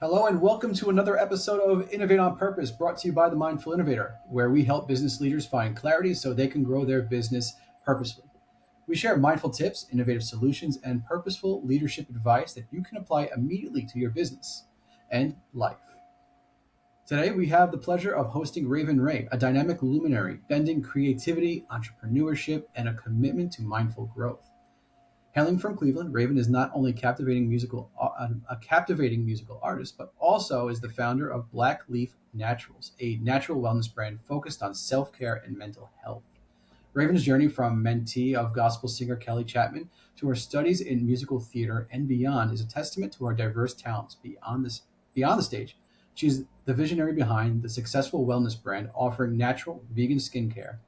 Hello and welcome to another episode of Innovate on Purpose, brought to you by the Mindful Innovator, where we help business leaders find clarity so they can grow their business purposefully. We share mindful tips, innovative solutions, and purposeful leadership advice that you can apply immediately to your business and life. Today, we have the pleasure of hosting Raven Ray, a dynamic luminary, bending creativity, entrepreneurship, and a commitment to mindful growth. Hailing from Cleveland, Raven is not only a captivating musical artist, but also is the founder of Black Leaf Naturals, a natural wellness brand focused on self-care and mental health. Raven's journey from mentee of gospel singer Kelly Chapman to her studies in musical theater and beyond is a testament to her diverse talents beyond the stage. She's the visionary behind the successful wellness brand offering natural vegan skincare,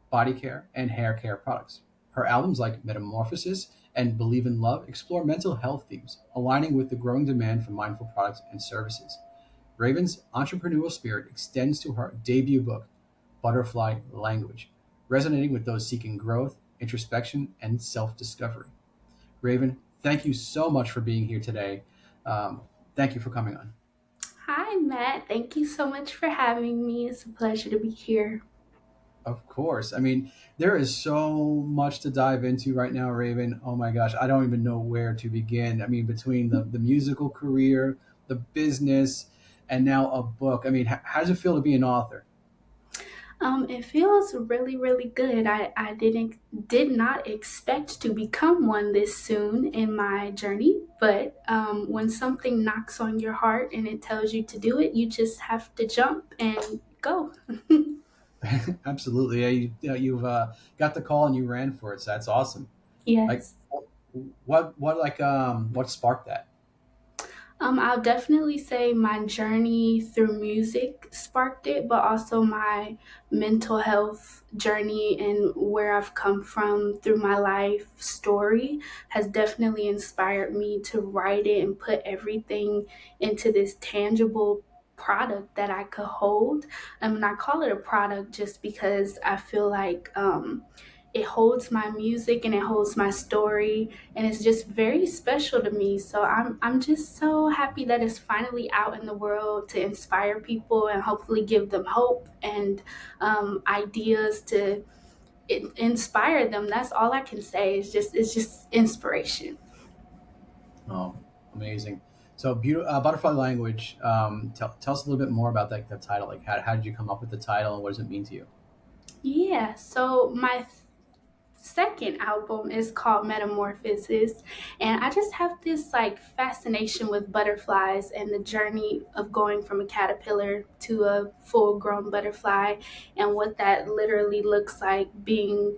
body care, and hair care products. Her albums like Metamorphosis and Believe in Love explore mental health themes, aligning with the growing demand for mindful products and services. Raven's entrepreneurial spirit extends to her debut book, Butterfly Language, resonating with those seeking growth, introspection, and self discovery. Raven, thank you so much for being here today. Thank you for coming on. Hi, Matt. Thank you so much for having me. It's a pleasure to be here. Of course. I mean, there is so much to dive into right now, Raven. Oh my gosh, I don't even know where to begin. I mean, between the musical career, the business, and now a book. I mean, how does it feel to be an author? It feels really, really good. I did not expect to become one this soon in my journey, but when something knocks on your heart and it tells you to do it, you just have to jump and go. Absolutely. You've got the call and you ran for it. So that's awesome. Like, Yes. what sparked that? I'll definitely say my journey through music sparked it, but also my mental health journey and where I've come from through my life story has definitely inspired me to write it and put everything into this tangible product that I could hold. And I call it a product just because I feel like it holds my music and it holds my story and it's just very special to me. So I'm just so happy that it's finally out in the world to inspire people and hopefully give them hope and ideas to inspire them. That's all I can say. It's just inspiration. Oh, amazing. So, Butterfly Language. Tell us a little bit more about the title. Like, how did you come up with the title and what does it mean to you? Yeah. So my second album is called Metamorphosis. And I just have this like fascination with butterflies and the journey of going from a caterpillar to a full grown butterfly and what that literally looks like being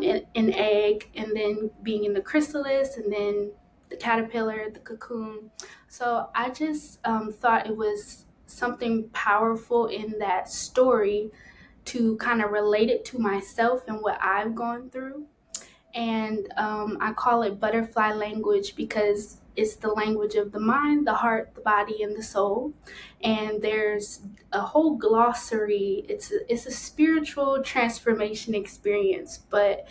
in an egg and then being in the chrysalis and then the caterpillar, the cocoon. So I just thought it was something powerful in that story to kind of relate it to myself and what I've gone through. And I call it butterfly language because it's the language of the mind, the heart, the body, and the soul. And there's a whole glossary. It's a spiritual transformation experience, but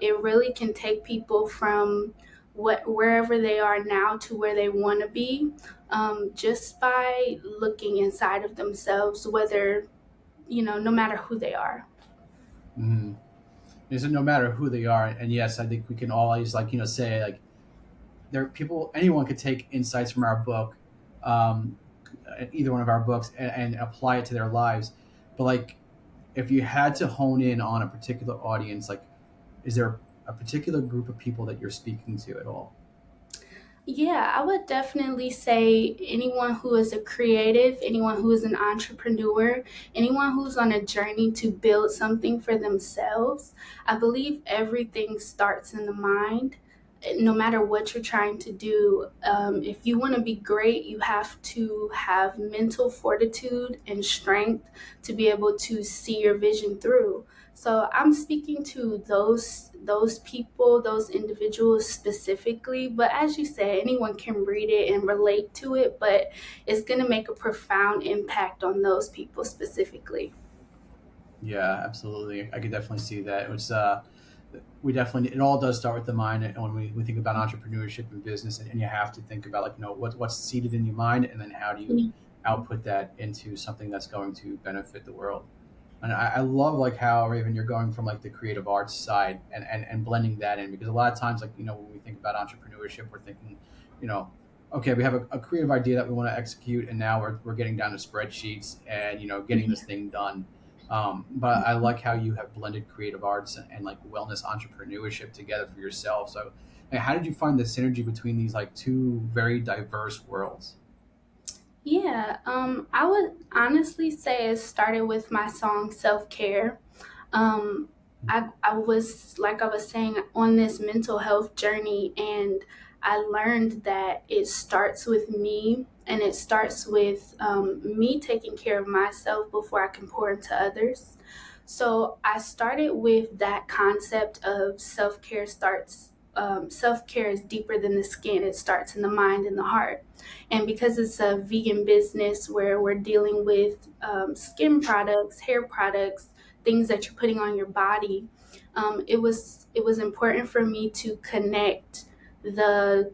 it really can take people from wherever they are now to where they want to be, just by looking inside of themselves, whether no matter who they are. Mm. Is it no matter who they are? And yes, I think we can always say like anyone could take insights from our book, um, either one of our books, and apply it to their lives. But like, if you had to hone in on a particular audience, like, is there a particular group of people that you're speaking to at all? Yeah, I would definitely say anyone who is a creative, anyone who is an entrepreneur, anyone who's on a journey to build something for themselves. I believe everything starts in the mind. No matter what you're trying to do, if you want to be great, you have to have mental fortitude and strength to be able to see your vision through. So I'm speaking to those people, those individuals specifically. But as you said, anyone can read it and relate to it, but it's going to make a profound impact on those people specifically. Yeah, absolutely. I could definitely see that. It was we definitely, it all does start with the mind. And when we think about entrepreneurship and business, and you have to think about, like, what's seated in your mind, and then how do you output that into something that's going to benefit the world. And I love, like, how, Raven, you're going from, like, the creative arts side, and blending that in, because a lot of times, like, when we think about entrepreneurship, we're thinking, you know okay, we have a creative idea that we want to execute, and now we're getting down to spreadsheets, and getting this thing done. But I like how you have blended creative arts and like wellness entrepreneurship together for yourself. So, like, how did you find the synergy between these, like, two very diverse worlds? Yeah, I would honestly say it started with my song Self Care. Um, I was, like I was saying, on this mental health journey, and I learned that it starts with me, and it starts with me taking care of myself before I can pour into others. So I started with that concept of self care starts. Self care is deeper than the skin. It starts in the mind and the heart. And because it's a vegan business where we're dealing with skin products, hair products, things that you're putting on your body, it was important for me to connect the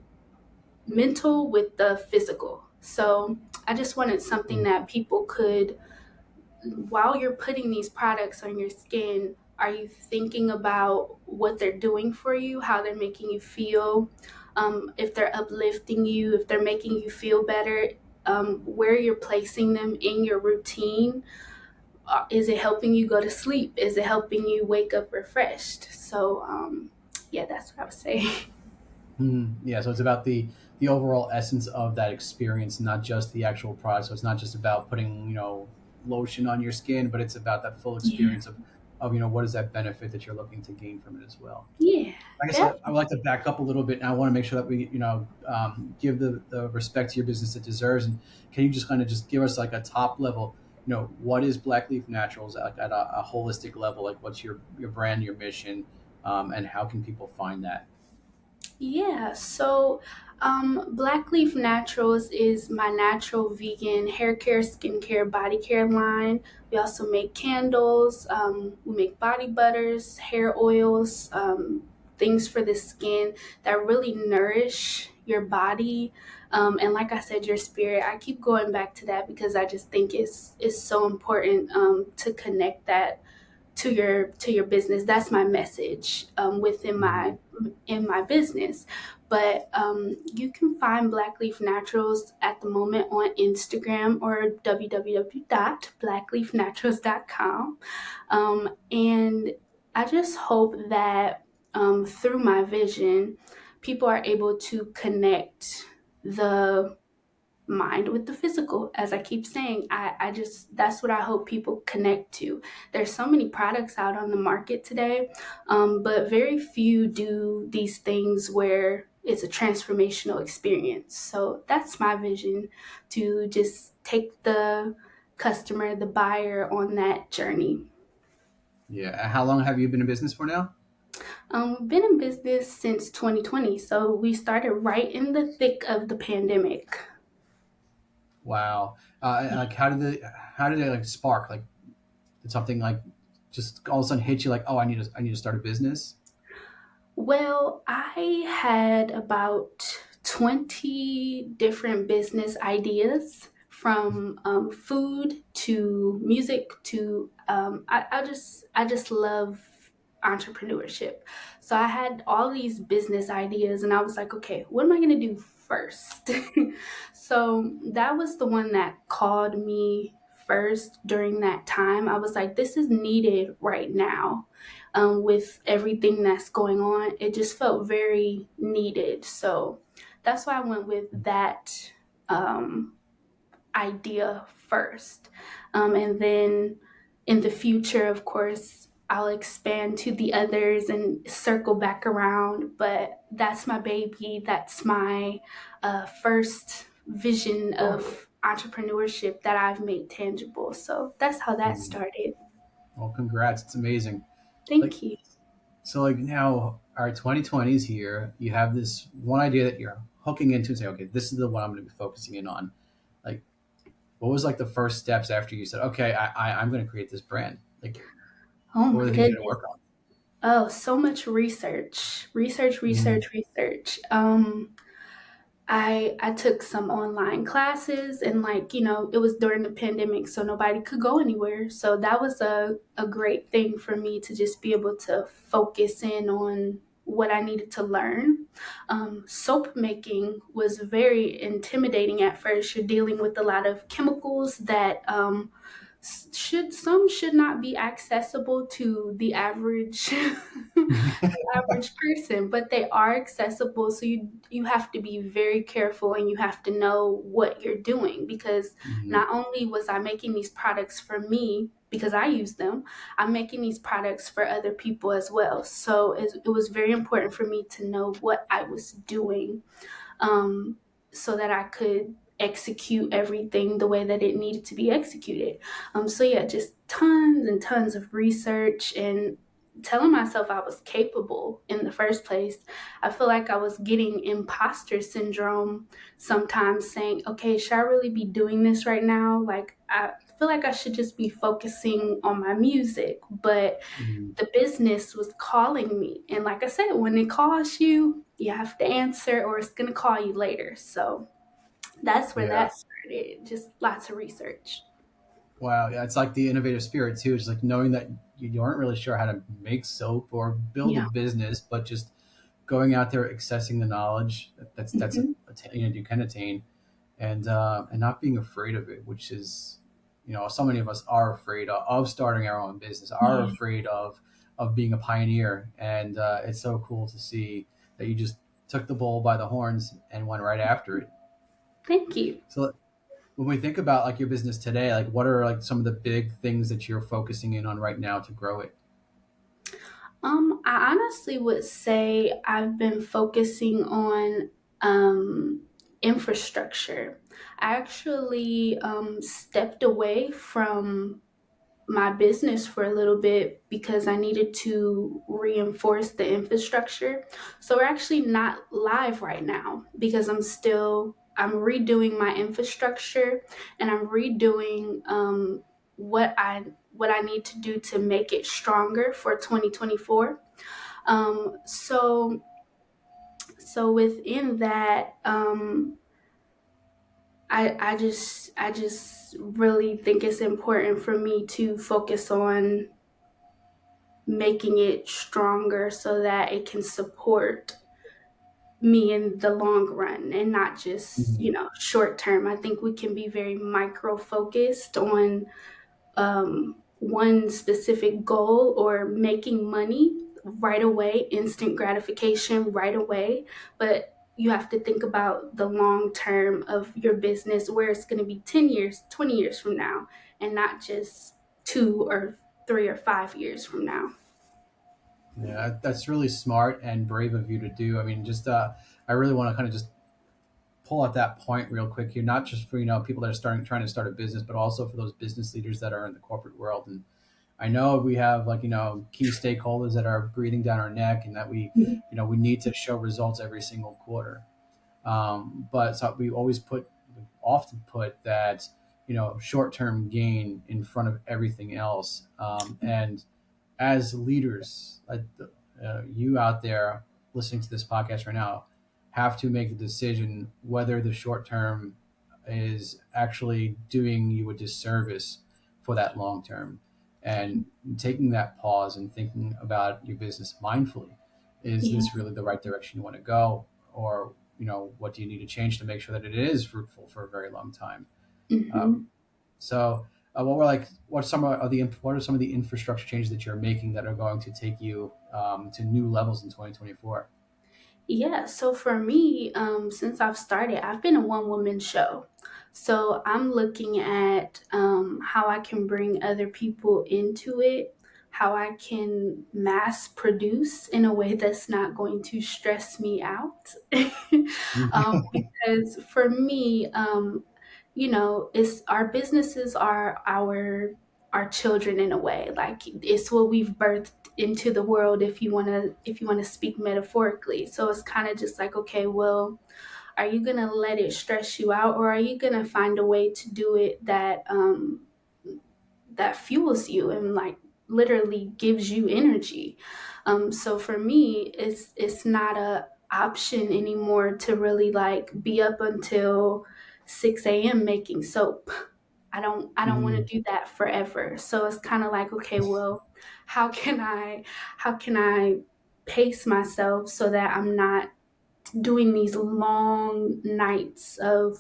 mental with the physical. So I just wanted something Mm. that people could, while you're putting these products on your skin, are you thinking about what they're doing for you, how they're making you feel, if they're uplifting you, if they're making you feel better, where you're placing them in your routine? Is it helping you go to sleep? Is it helping you wake up refreshed? So, yeah, that's what I would say. Yeah, so it's about the overall essence of that experience, not just the actual product. So it's not just about putting, lotion on your skin, but it's about that full Yeah, experience of what is that benefit that you're looking to gain from it as well. yeah, Like I said, I would like to back up a little bit, and I want to make sure that we, give the respect to your business it deserves. And can you just kind of just give us, like, a top level, what is Black Leaf Naturals at a holistic level? Like, what's your brand, your mission, and how can people find that? Yeah, so Black Leaf Naturals is my natural vegan hair care, skincare, body care line. We also make candles, we make body butters, hair oils, things for the skin that really nourish your body. And like I said, your spirit. I keep going back to that because I just think it's so important to connect that to your business. That's my message within Mhm. my business. But you can find Black Leaf Naturals at the moment on Instagram or www.blackleafnaturals.com. And I just hope that through my vision, people are able to connect the mind with the physical. As I keep saying, I just, that's what I hope people connect to. There's so many products out on the market today, but very few do these things where it's a transformational experience. So that's my vision, to just take the customer, the buyer, on that journey. Yeah. How long have you been in business for now? We've been in business since 2020, so we started right in the thick of the pandemic. Wow. And, like, how did it, like, spark? Like, did something, like, just all of a sudden hit you, like, oh, I need to start a business? Well, I had about 20 different business ideas, from food to music to I just love entrepreneurship. So I had all these business ideas, and I was like, okay, what am I going to do first? So that was the one that called me first during that time. I was like, this is needed right now, with everything that's going on. It just felt very needed. So that's why I went with that um, idea first. And then in the future, of course, I'll expand to the others and circle back around. But that's my baby. That's my first vision of entrepreneurship that I've made tangible. So that's how that Mhm. started. Well, congrats. It's amazing. Like, Thank you. so, like, now our 2020 is here. You have this one idea that you're hooking into and say, okay, this is the one I'm going to be focusing in on. Like, what was, like, the first steps after you said, okay, I'm going to create this brand? Like, Oh what were my the things you had to goodness. work on? Oh, so much research, research, Mm, research, research. I took some online classes, and it was during the pandemic, so nobody could go anywhere. So that was a great thing for me to just be able to focus in on what I needed to learn. Soap making was very intimidating at first. You're dealing with a lot of chemicals that should not be accessible to the average average person, but they are accessible. So you have to be very careful, and you have to know what you're doing, because mhm, not only was I making these products for me because I use them, I'm making these products for other people as well. So it was very important for me to know what I was doing, um, so that I could execute everything the way that it needed to be executed. So yeah, just tons and tons of research and telling myself I was capable in the first place. I feel like I was getting imposter syndrome sometimes, saying, okay, should I really be doing this right now? Like, I feel like I should just be focusing on my music, but mhm. the business was calling me. And like I said, when it calls you, you have to answer, or it's going to call you later. So that's where Yeah. that started. Just lots of research. Wow. Yeah. It's like the innovative spirit too. It's like knowing that you aren't really sure how to make soap or build a Yeah. business, but just going out there, accessing the knowledge that's Hmm. you can attain, and not being afraid of it, which is, so many of us are afraid of starting our own business, are Yeah. afraid of being a pioneer, and it's so cool to see that you just took the bull by the horns and went right after it. Thank you. So when we think about like your business today, like what are like some of the big things that you're focusing in on right now to grow it? I honestly would say I've been focusing on infrastructure. I actually stepped away from my business for a little bit because I needed to reinforce the infrastructure. So we're actually not live right now because I'm redoing my infrastructure, and I'm redoing what I need to do to make it stronger for 2024. So within that, I just really think it's important for me to focus on making it stronger so that it can support me in the long run and not just, Mhm. short term. I think we can be very micro focused on one specific goal, or making money right away, instant gratification right away. But you have to think about the long term of your business, where it's going to be 10 years, 20 years from now, and not just 2 or 3 or 5 years from now. Yeah, that's really smart and brave of you to do. I mean, just I really want to kind of just pull at that point real quick here, not just for people that are trying to start a business, but also for those business leaders that are in the corporate world. And I know we have like key stakeholders that are breathing down our neck, and that we need to show results every single quarter. But so we often put that short term gain in front of everything else, and as leaders, like you out there listening to this podcast right now, have to make the decision whether the short term is actually doing you a disservice for that long term. And taking that pause and thinking about your business mindfully, is Yeah. this really the right direction you want to go? Or, what do you need to change to make sure that it is fruitful for a very long time? Hmm. Um, so, what are some of the infrastructure changes that you're making that are going to take you to new levels in 2024? Yeah, so for me, since I've started, I've been a one woman show. So I'm looking at how I can bring other people into it, how I can mass produce in a way that's not going to stress me out. Because for me, it's our businesses are our children in a way. Like, it's what we've birthed into the world, if you want to speak metaphorically. So it's kind of just like, okay, well, are you going to let it stress you out, or are you going to find a way to do it that fuels you and, like, literally gives you energy. So for me, it's not a option anymore to really like be up until 6 a.m. making soap. I don't want Hmm. to do that forever. So it's kind of like, okay, well, how can I how can I pace myself so that I'm not doing these long nights of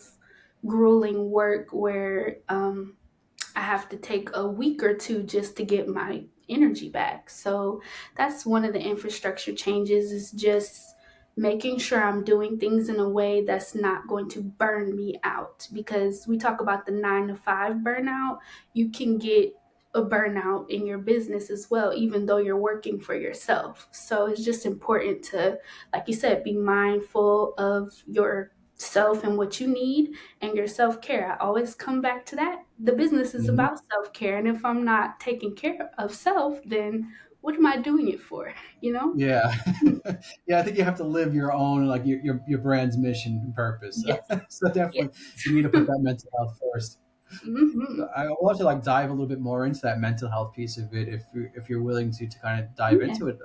grueling work where I have to take a week or two just to get my energy back. So that's one of the infrastructure changes, is just making sure I'm doing things in a way that's not going to burn me out, because we talk about the 9 to 5 burnout. You can get a burnout in your business as well, even though you're working for yourself. So it's just important to, like you said, be mindful of yourself and what you need, and your self care. I always come back to that. The business is Hmm. about self care. And if I'm not taking care of self, then what am I doing it for? You know? Yeah. Mm. Yeah, I think you have to live your own, like your brand's mission and purpose. Yes. So Yes. definitely you need to put that mental health first. Hmm. I want to like dive a little bit more into that mental health piece of it, if you're willing to kind of dive Yeah. into it.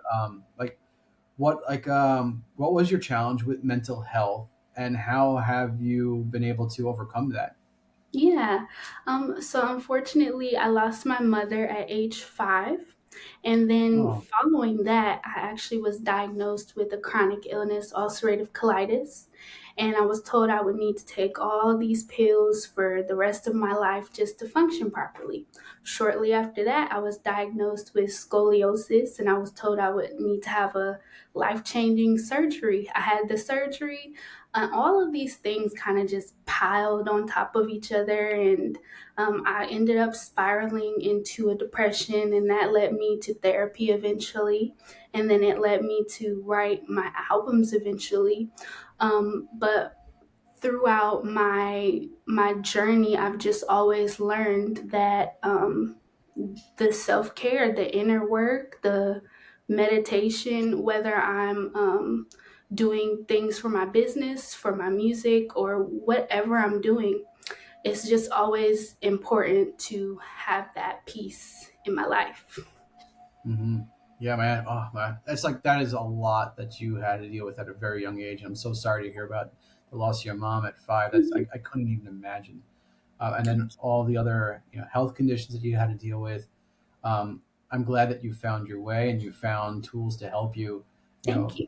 Like what was your challenge with mental health, and how have you been able to overcome that? Yeah. So unfortunately, I lost my mother at age 5. And then Oh. following that, I actually was diagnosed with a chronic illness, ulcerative colitis. And I was told I would need to take all these pills for the rest of my life just to function properly. Shortly after that, I was diagnosed with scoliosis, and I was told I would need to have a life changing surgery. I had the surgery. All of these things kind of just piled on top of each other, and I ended up spiraling into a depression, and that led me to therapy eventually, and then it led me to write my albums eventually. But throughout my journey, I've just always learned that the self care, the inner work, the meditation, whether I'm doing things for my business, for my music, or whatever I'm doing, it's just always important to have that peace in my life. Hmm. Yeah, man. Oh, man. That's like that is a lot that you had to deal with at a very young age. I'm so sorry to hear about the loss of your mom at 5. I couldn't even imagine. And then all the other health conditions that you had to deal with. I'm glad that you found your way and you found tools to help you, you Thank know, you.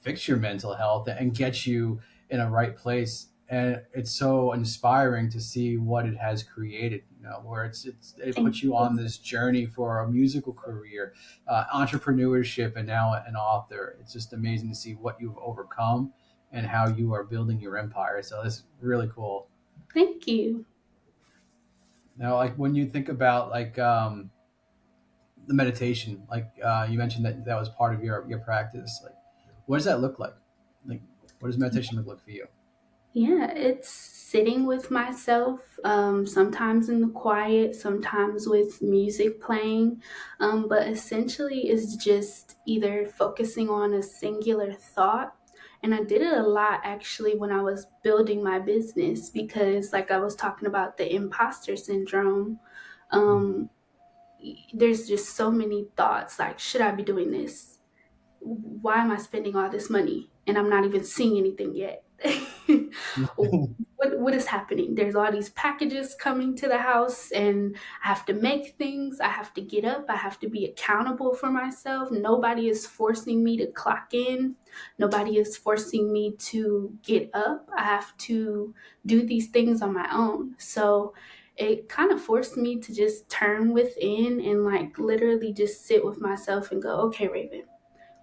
fix your mental health and get you in a right place. And it's so inspiring to see what it has created, where it Thank puts you on you. this journey for a musical career, entrepreneurship, and now an author. It's just amazing to see what you've overcome and how you are building your empire. So it's really cool. Thank you. Now, like when you think about like the meditation, like you mentioned that that was part of your practice. Like, what does that look like? Like, what does meditation look like for you? Yeah, it's sitting with myself, sometimes in the quiet, sometimes with music playing. But essentially, it's just either focusing on a singular thought. And I did it a lot actually when I was building my business, because, like I was talking about the imposter syndrome, Mhm. um, there's just so many thoughts like, should I be doing this? Why am I spending all this money and I'm not even seeing anything yet? What is happening? There's all these packages coming to the house, and I have to make things. I have to get up. I have to be accountable for myself. Nobody is forcing me to clock in. Nobody is forcing me to get up. I have to do these things on my own. So it kind of forced me to just turn within and like literally just sit with myself and go, okay, Raven,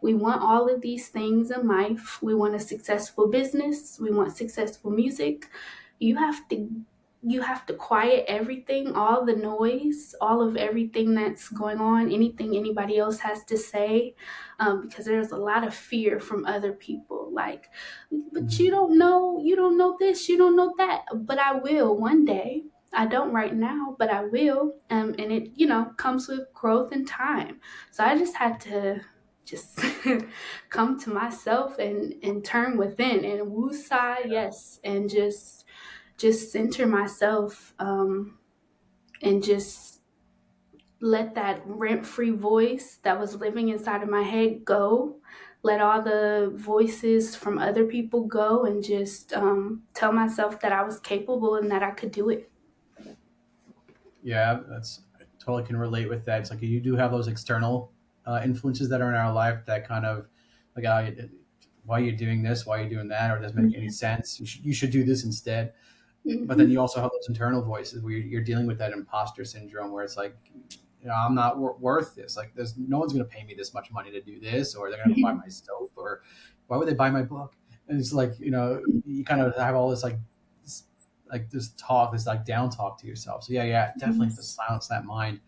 we want all of these things in life. We want a successful business. We want successful music. You have to you have to quiet everything, all the noise, all of everything that's going on, anything anybody else has to say, because there's a lot of fear from other people. Like, but Mhm. you don't know this, you don't know that. But I will one day. I don't right now, but I will. And it, comes with growth and time. So I just had to just come to myself and turn within and woosah, yes, and just center myself, and just let that rent free voice that was living inside of my head go, let all the voices from other people go, and just tell myself that I was capable and that I could do it. Yeah, that's I totally can relate with that. It's like you do have those external influences that are in our life that kind of like, why are you doing this? Why are you doing that? Or it doesn't make any Yeah. sense. You should do this instead. But then Hmm. you also have those internal voices where you're dealing with that imposter syndrome, where it's like, I'm not worth this. Like, there's no one's going to pay me this much money to do this, or they're going to buy my stove, or why would they buy my book? And it's like, you kind of have all this like this talk, this like down talk to yourself. So yeah, yeah, definitely have to Yes. silence that mind.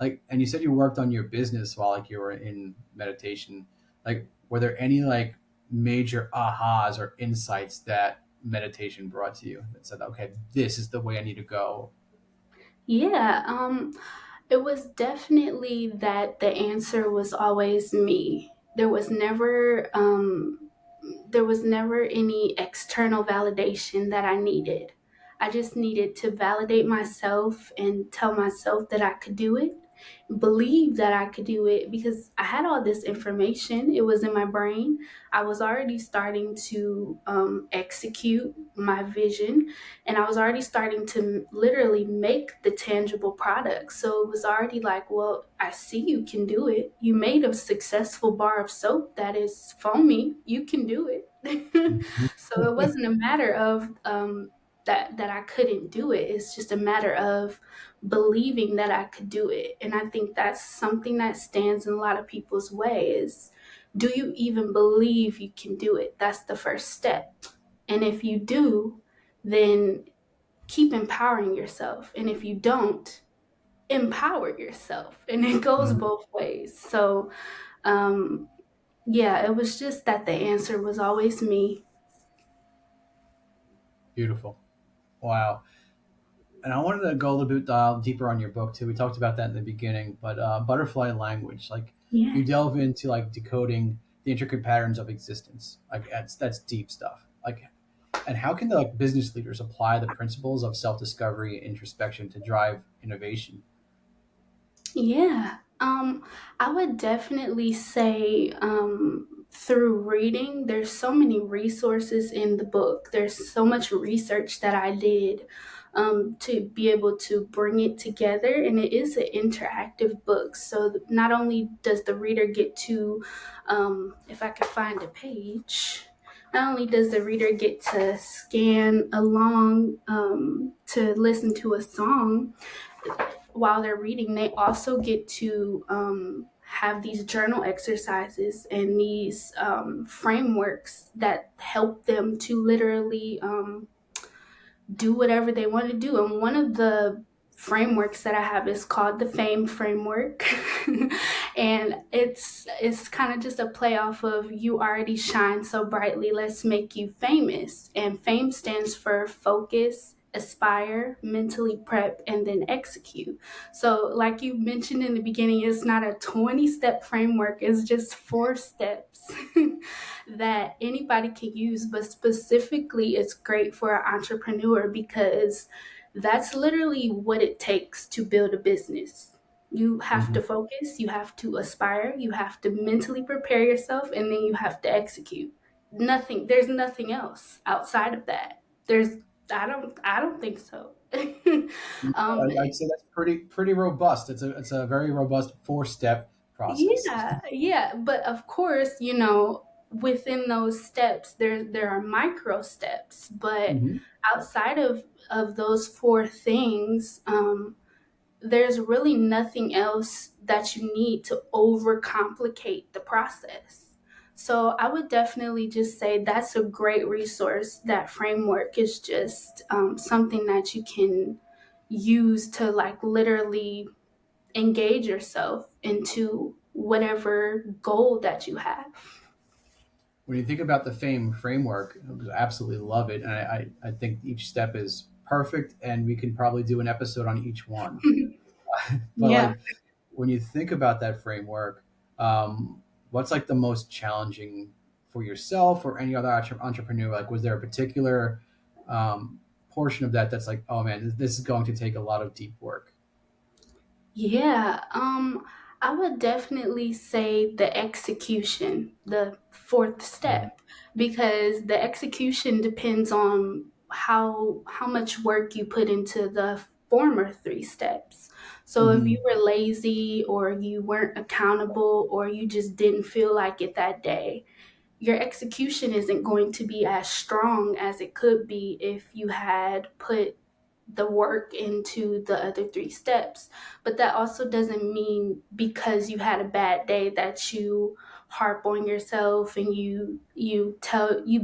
Like, and you said you worked on your business while like you were in meditation. Like, were there any like major ahas or insights that meditation brought to you that said, okay, this is the way I need to go? Yeah. It was definitely that the answer was always me. There was never any external validation that I needed. I just needed to validate myself and tell myself that I could do it, believe that I could do it, because I had all this information. It was in my brain. I was already starting to execute my vision, and I was already starting to literally make the tangible product. So it was already like, well, I see you can do it. You made a successful bar of soap that is foamy. You can do it. Mhm. So it wasn't a matter of that I couldn't do it. It's just a matter of believing that I could do it. And I think that's something that stands in a lot of people's way is, do you even believe you can do it? That's the first step. And if you do, then keep empowering yourself. And if you don't, empower yourself. And it goes Mhm. both ways. So, um, yeah, it was just that the answer was always me. Beautiful. Wow. And I wanted to go a little bit deeper on your book too. We talked about that in the beginning, but butterfly language, like Yeah. you delve into like decoding the intricate patterns of existence. Like that's deep stuff. Like, and how can the like business leaders apply the principles of self discovery and introspection to drive innovation? Yeah. I would definitely say through reading, there's so many resources in the book. There's so much research that I did to be able to bring it together. And it is an interactive book. So not only does the reader get to, if I could find a page, not only does the reader get to scan along to listen to a song, while they're reading, they also get to have these journal exercises and these frameworks that help them to literally do whatever they want to do. And one of the frameworks that I have is called the Fame Framework. And it's kind of just a play off of, you already shine so brightly, let's make you famous. And fame stands for focus, aspire, mentally prep, and then execute. So like you mentioned in the beginning, it's not a 20-step framework, it's just 4 steps that anybody can use, but specifically it's great for an entrepreneur because that's literally what it takes to build a business. You have to Mhm. focus, you have to aspire, you have to mentally prepare yourself, and then you have to execute. There's nothing else outside of that. I don't think so. um, I'd say that's pretty robust. It's a very robust 4 step process. Yeah, yeah, but of course, within those steps, there are micro steps, but Hmm. outside of those 4 things, there's really nothing else that you need to overcomplicate the process. So I would definitely just say that's a great resource. That framework is just something that you can use to like literally engage yourself into whatever goal that you have. When you think about the fame framework, I absolutely love it, and I think each step is perfect, and we can probably do an episode on each one. But Yeah. like when you think about that framework, what's like the most challenging for yourself or any other entrepreneur? Like, was there a particular portion of that that's like, oh man, this is going to take a lot of deep work? Yeah, I would definitely say the execution, the fourth Mhm. step, because the execution depends on how much work you put into the former three steps. So if you Mhm. were lazy or you weren't accountable or you just didn't feel like it that day, your execution isn't going to be as strong as it could be if you had put the work into the other three steps. But that also doesn't mean because you had a bad day that you harp on yourself and you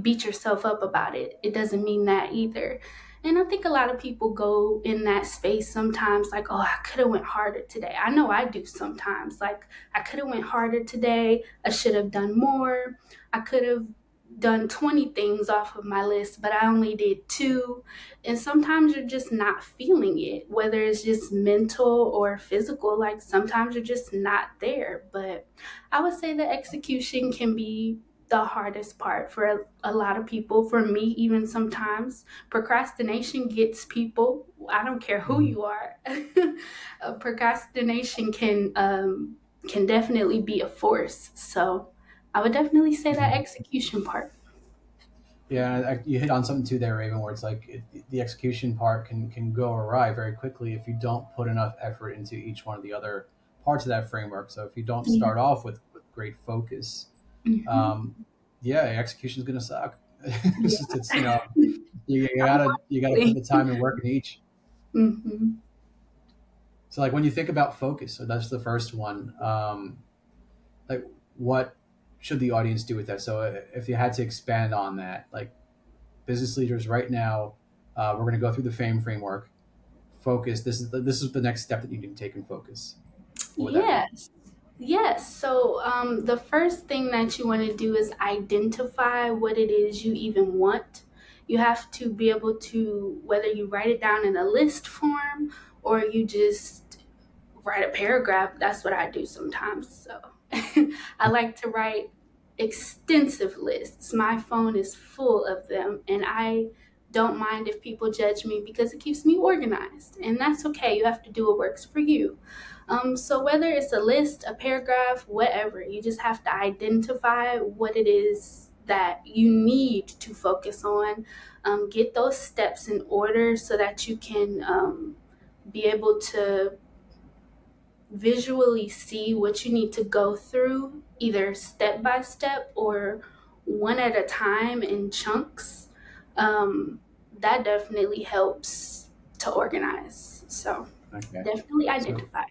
beat yourself up about it. It doesn't mean that either. And I think a lot of people go in that space sometimes like, oh, I could have went harder today. I know I do sometimes. Like, I could have went harder today. I should have done more. I could have done 20 things off of my list, but I only did two. And sometimes you're just not feeling it, whether it's just mental or physical. Like sometimes you're just not there. But I would say the execution can be the hardest part for a lot of people. For me, even sometimes procrastination gets people. I don't care who Mhm. you are. Procrastination can definitely be a force. So I would definitely say that Mhm. execution part. Yeah, you hit on something too there, Raven, where it's like the execution part can go awry very quickly if you don't put enough effort into each one of the other parts of that framework. So if you don't Yeah. start off with great focus, Hmm. um, yeah, execution is going to suck. Yeah. It's you gotta put the time and work in each. Hmm. So like when you think about focus, so that's the first one. Like what should the audience do with that? So if you had to expand on that, like business leaders right now, we're going to go through the FAME framework. Focus. This is the next step that you need to take in focus. What would that be? Yes. Yes. So the first thing that you want to do is identify what it is you even want. You have to be able to, whether you write it down in a list form or you just write a paragraph. That's what I do sometimes. So I like to write extensive lists. My phone is full of them, and I don't mind if people judge me because it keeps me organized. And that's okay. You have to do what works for you. So, whether it's a list, a paragraph, whatever, you just have to identify what it is that you need to focus on. Get those steps in order so that you can be able to visually see what you need to go through, either step by step or one at a time in chunks. That definitely helps to organize. So, Okay. definitely So identify.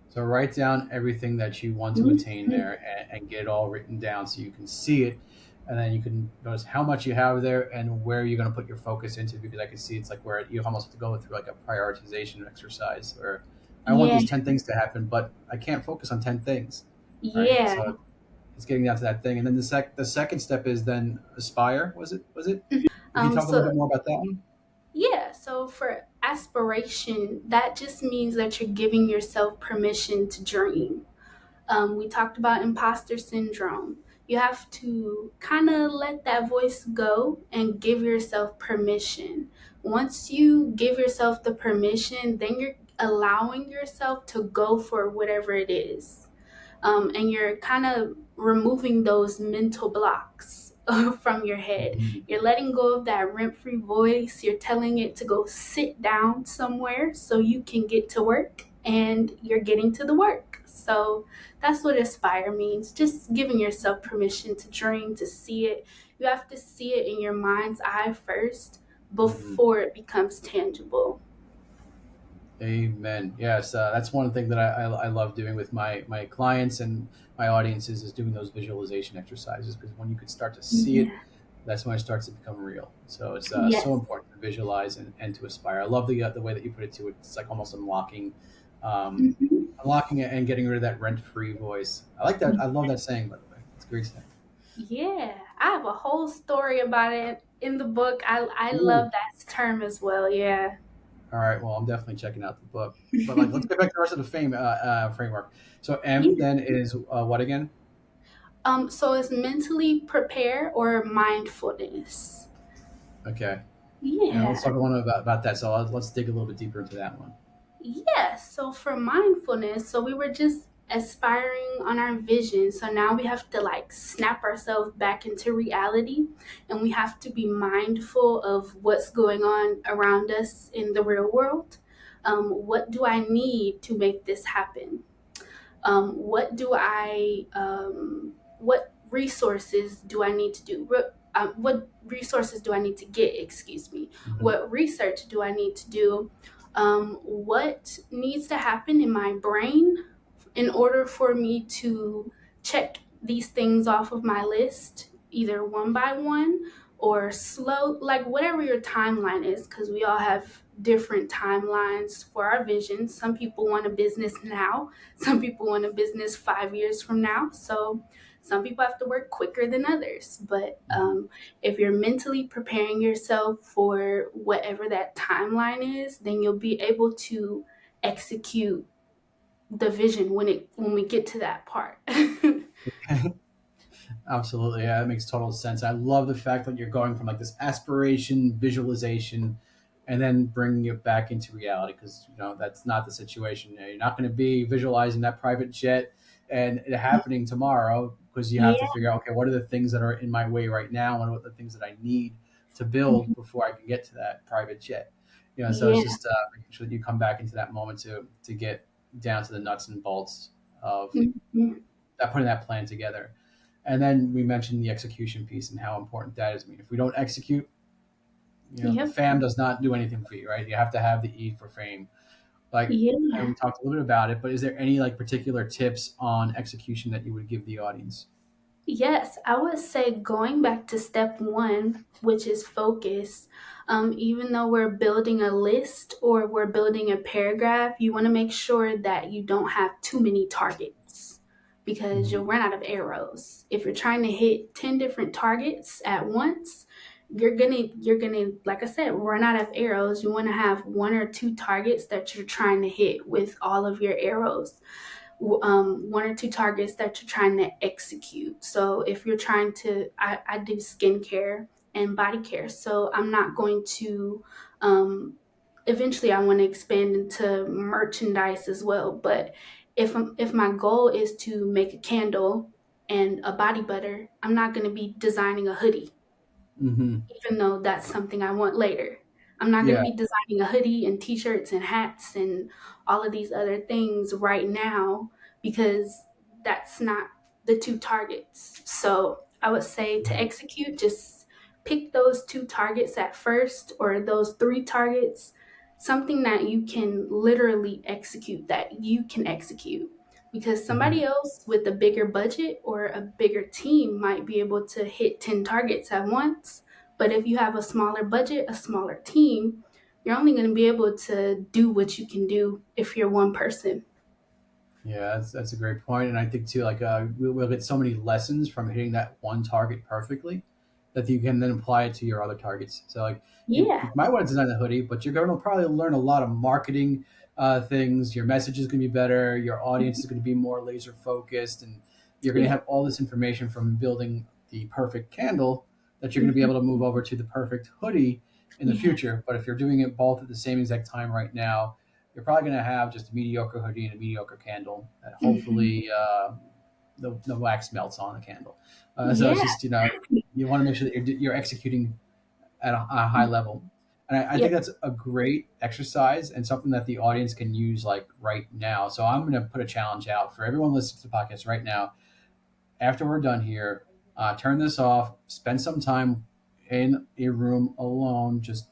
so write down everything that you want to attain Mhm. there and get it all written down so you can see it, and then you can notice how much you have there and where you're going to put your focus into. Because I can see it's like where you almost have to go through like a prioritization exercise, or I want Yeah, these 10 things to happen, but I can't focus on 10 things, right? yeah. So it's getting down to that thing, and then the second step is then aspire. Was it? Can you talk a little So bit more about that one? yeah, so for aspiration, that just means that you're giving yourself permission to dream. We talked about imposter syndrome. You have to kind of let that voice go and give yourself permission. Once you give yourself the permission, then you're allowing yourself to go for whatever it is. And you're kind of removing those mental blocks from your head. Mhm. You're letting go of that rent free voice. You're telling it to go sit down somewhere so you can get to work, and you're getting to the work. So that's what aspire means, just giving yourself permission to dream, to see it. You have to see it in your mind's eye first Mhm. before it becomes tangible. Amen. Yes, that's one thing that I love doing with my clients and my audiences is doing those visualization exercises, because when you can start to see it, Yeah. that's when it starts to become real. So it's so Yes. important to visualize and to aspire. I love the way that you put it to it. It's like almost um, Mhm. unlocking it and getting rid of that rent free voice. I like that. I love that saying, by the way. It's a great saying. Yeah, I have a whole story about it in the book. I Ooh. love that term as well. Yeah. All right. Well, I'm definitely checking out the book. But like, let's get back to the rest of the fame framework. So M Yeah. then is what again? So it's mentally prepare or mindfulness. Okay. And let's Yeah. talk a little about that. So let's dig a little bit deeper into that one. Yeah, so for mindfulness, so we were just aspiring on our vision. So now we have to like snap ourselves back into reality, and we have to be mindful of what's going on around us in the real world. What do I need to make this happen? What resources do I need to do? What resources do I need to get? Excuse me. Mhm. What research do I need to do? What needs to happen in my brain in order for me to check these things off of my list, either one by one or slow, like whatever your timeline is, because we all have different timelines for our vision. Some people want a business now, some people want a business 5 years from now. So some people have to work quicker than others. But Mhm. if you're mentally preparing yourself for whatever that timeline is, then you'll be able to execute the vision when we get to that part. Absolutely. Yeah, that makes total sense. I love the fact that you're going from like this aspiration, visualization, and then bringing it back into reality because, that's not the situation. You're not going to be visualizing that private jet and it happening tomorrow because you have to Yeah, figure out, okay, what are the things that are in my way right now and what are the things that I need to build before I can get to that private jet. So it's yeah, just making sure that you come back into that moment to get down to the nuts and bolts of mhm, putting that plan together. And then we mentioned the execution piece and how important that is. I mean, if we don't execute, yep, fam does not do anything for you, right? You have to have the E for fame. Like, and yeah. we talked a little bit about it, but is there any like particular tips on execution that you would give the audience? Yes, I would say going back to step one, which is focus. Even though we're building a list or we're building a paragraph, you want to make sure that you don't have too many targets because Mm-hmm. you'll run out of arrows. If you're trying to hit 10 different targets at once, you're gonna, like I said, run out of arrows. You want to have one or two targets that you're trying to hit with all of your arrows, one or two targets that you're trying to execute. So if you're trying to, I do skincare and body care. So I'm not going to, eventually I want to expand into merchandise as well. But if my goal is to make a candle and a body butter, I'm not going to be designing a hoodie, Mm-hmm. even though that's something I want later. I'm not going to Yeah. be designing a hoodie and t-shirts and hats and all of these other things right now because that's not the two targets. So I would say to Mhm. execute, just pick those two targets at first or those three targets, something that you can literally execute, that you can execute. Because Mhm. somebody else with a bigger budget or a bigger team might be able to hit 10 targets at once, but if you have a smaller budget, a smaller team, you're only going to be able to do what you can do if you're one person. Yeah, that's a great point, and I think too, like we'll get so many lessons from hitting that one target perfectly that you can then apply it to your other targets. So, like, you Yeah. might want to design a hoodie, but you're going to probably learn a lot of marketing things. Your message is going to be better. Your audience is going to be more laser focused, and you're going to Yeah. have all this information from building the perfect candle that you're going to be able to move Mhm. over to the perfect hoodie in the Yeah. future. But if you're doing it both at the same exact time right now, you're probably going to have just a mediocre hoodie and a mediocre candle that Mhm. hopefully the wax melts on the candle. So it's Yeah. just, you want to make sure that you're executing at a high level. And I Yeah. think that's a great exercise and something that the audience can use like right now. So I'm going to put a challenge out for everyone listening to the podcast right now. After we're done here, turn this off, spend some time in a room alone, just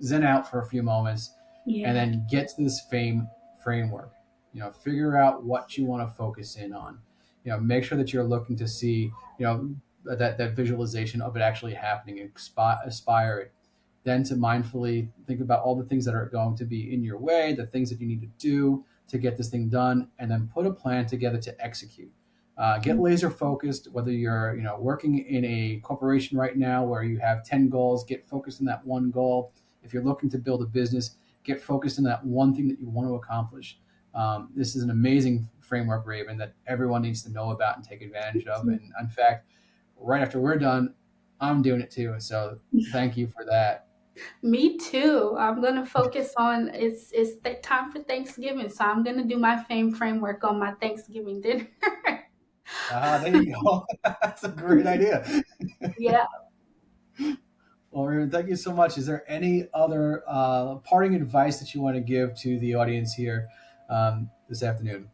zen out for a few moments, and Yeah. then get to this fame framework. Figure out what you want to focus in on. Make sure that you're looking to see, that visualization of it actually happening, aspire it. Then to mindfully think about all the things that are going to be in your way, the things that you need to do to get this thing done, and then put a plan together to execute. Get laser focused. Whether you're working in a corporation right now where you have 10 goals, get focused on that one goal. If you're looking to build a business, get focused on that one thing that you want to accomplish. This is an amazing framework, Raven, that everyone needs to know about and take advantage of. And in fact, right after we're done, I'm doing it too. So thank you for that. Me too. I'm gonna focus on it's the time for Thanksgiving, so I'm gonna do my fame framework on my Thanksgiving dinner. Ah, there you go. That's a great idea. Yeah. Well, Raymond, thank you so much. Is there any other parting advice that you want to give to the audience here this afternoon?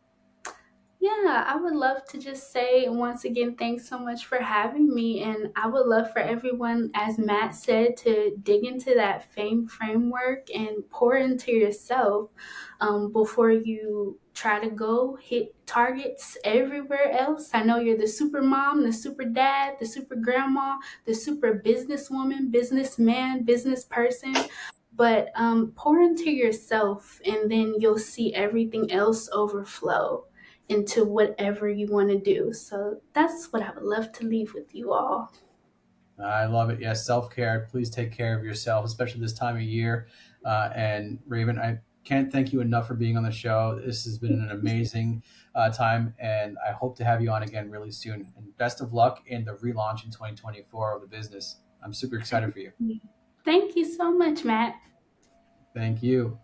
Yeah, I would love to just say once again, thanks so much for having me. And I would love for everyone, as Matt said, to dig into that fame framework and pour into yourself before you try to go hit targets everywhere else. I know you're the super mom, the super dad, the super grandma, the super businesswoman, businessman, business person. But pour into yourself, and then you'll see everything else overflow into whatever you want to do. So that's what I would love to leave with you all. I love it. Yes, self care. Please take care of yourself, especially this time of year. And Raven, I can't thank you enough for being on the show. This has been an amazing time, and I hope to have you on again really soon. And best of luck in the relaunch in 2024 of the business. I'm super excited for you. Thank you so much, Matt. Thank you.